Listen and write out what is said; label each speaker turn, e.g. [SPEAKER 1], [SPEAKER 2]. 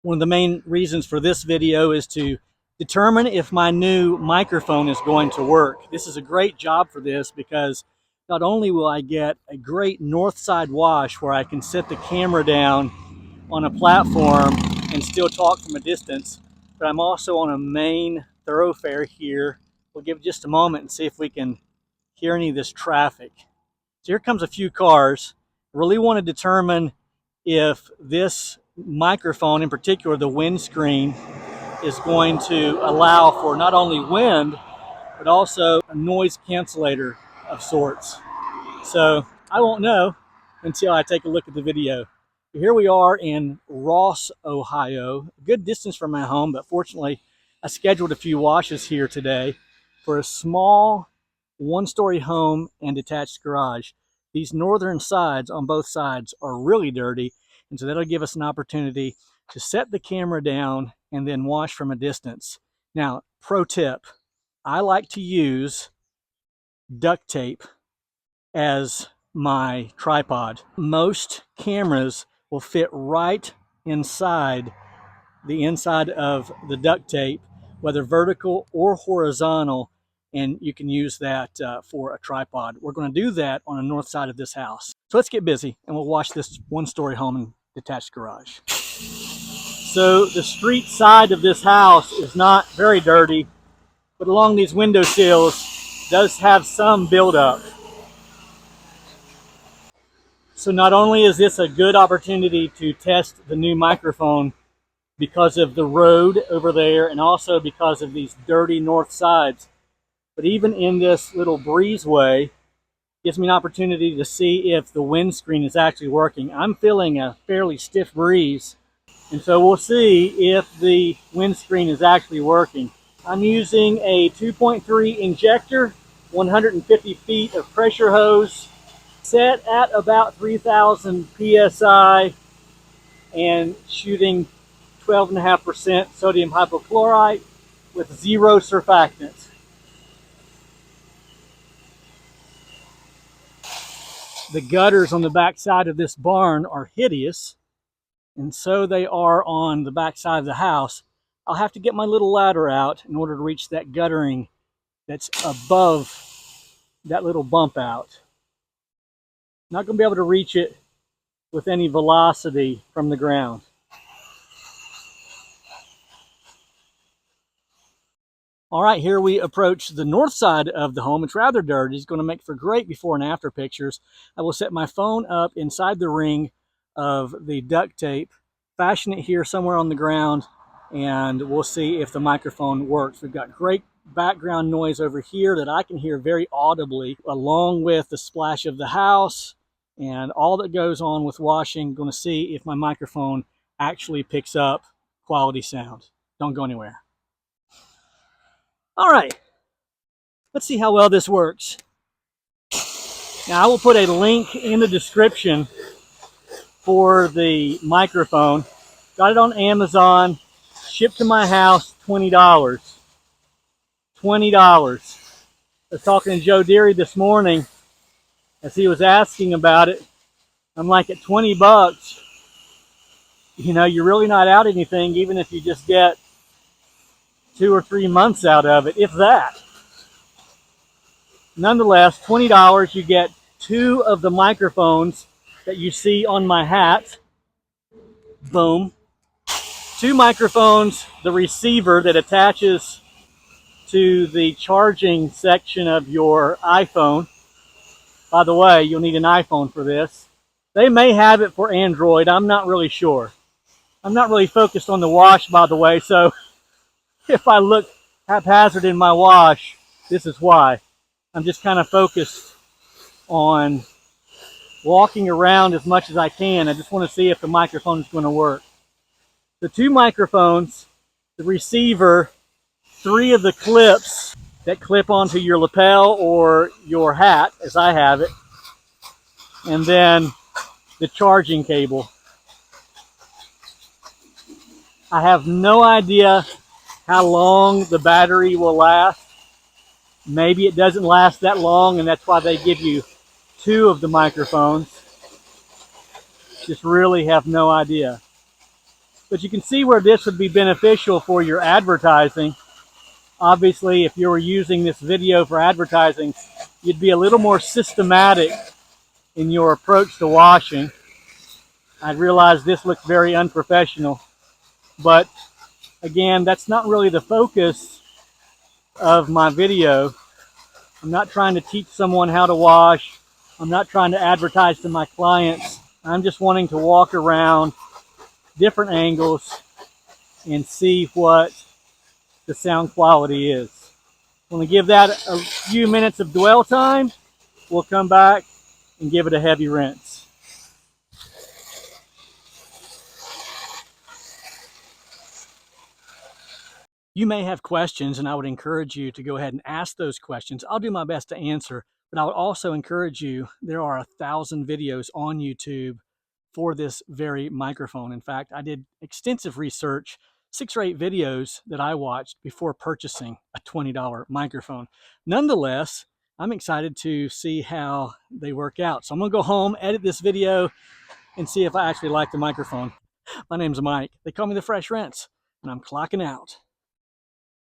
[SPEAKER 1] One of the main reasons for this video is to determine if my new microphone is going to work. This is a great job for this because not only will I get a great north side wash where I can set the camera down on a platform and still talk from a distance, but I'm also on a main thoroughfare here. We'll give it just a moment and see if we can hear any of this traffic. So here comes a few cars. Really want to determine if this microphone, in particular the windscreen, is going to allow for not only wind but also a noise cancellator of sorts. So I won't know until I take a look at the video. Here we are in Ross, Ohio, a good distance from my home, but fortunately I scheduled a few washes here today for a small one-story home and detached garage. These northern sides on both sides are really dirty, and so that'll give us an opportunity to set the camera down and then wash from a distance. Now, pro tip, I like to use duct tape as my tripod. Most cameras will fit right inside the inside of the duct tape, whether vertical or horizontal, and you can use that for a tripod. We're going to do that on the north side of this house. So let's get busy and we'll wash this one-story home and detached garage. So the street side of this house is not very dirty, but along these window sills does have some buildup. So not only is this a good opportunity to test the new microphone because of the road over there and also because of these dirty north sides, but even in this little breezeway, gives me an opportunity to see if the windscreen is actually working. I'm feeling a fairly stiff breeze, and so we'll see if the windscreen is actually working. I'm using a 2.3 injector, 150 feet of pressure hose, set at about 3,000 psi and shooting 12.5% sodium hypochlorite with 0 surfactants. The gutters on the back side of this barn are hideous, and so they are on the back side of the house. I'll have to get my little ladder out in order to reach that guttering that's above that little bump out. Not going to be able to reach it with any velocity from the ground. All right, here we approach the north side of the home. It's rather dirty. It's going to make for great before and after pictures. I will set my phone up inside the ring of the duct tape, fashion it here somewhere on the ground, and we'll see if the microphone works. We've got great background noise over here that I can hear very audibly, along with the splash of the house and all that goes on with washing. I'm going to see if my microphone actually picks up quality sound. Don't go anywhere. All right, let's see how well this works. Now I will put a link in the description for the microphone. Got it on Amazon, shipped to my house, $20. $20. I was talking to Joe Deary this morning as he was asking about it. I'm like, at 20 bucks, you know, you're really not out anything, even if you just get 2 or 3 months out of it, if that. Nonetheless, $20, you get 2 of the microphones that you see on my hat. Boom. 2 microphones, the receiver that attaches to the charging section of your iPhone. By the way, you'll need an iPhone for this. They may have it for Android. I'm not really sure. I'm not really focused on the wash, by the way, so if I look haphazard in my wash, this is why. I'm just kind of focused on walking around as much as I can. I just want to see if the microphone is going to work. The 2 microphones, the receiver, 3 of the clips that clip onto your lapel or your hat, as I have it, and then the charging cable. I have no idea how long the battery will last. Maybe it doesn't last that long, and that's why they give you 2 of the microphones. Just really have no idea. But you can see where this would be beneficial for your advertising. Obviously, if you were using this video for advertising, you'd be a little more systematic in your approach to washing. I realize this looks very unprofessional, but again, that's not really the focus of my video. I'm not trying to teach someone how to wash. I'm not trying to advertise to my clients. I'm just wanting to walk around different angles and see what the sound quality is. I'm going to give that a few minutes of dwell time. We'll come back and give it a heavy rinse. You may have questions, and I would encourage you to go ahead and ask those questions. I'll do my best to answer, but I would also encourage you, there are 1,000 videos on YouTube for this very microphone. In fact, I did extensive research, 6 or 8 videos that I watched before purchasing a $20 microphone. Nonetheless, I'm excited to see how they work out. So I'm gonna go home, edit this video, and see if I actually like the microphone. My name's Mike. They call me the Fresh Rinse, and I'm clocking out.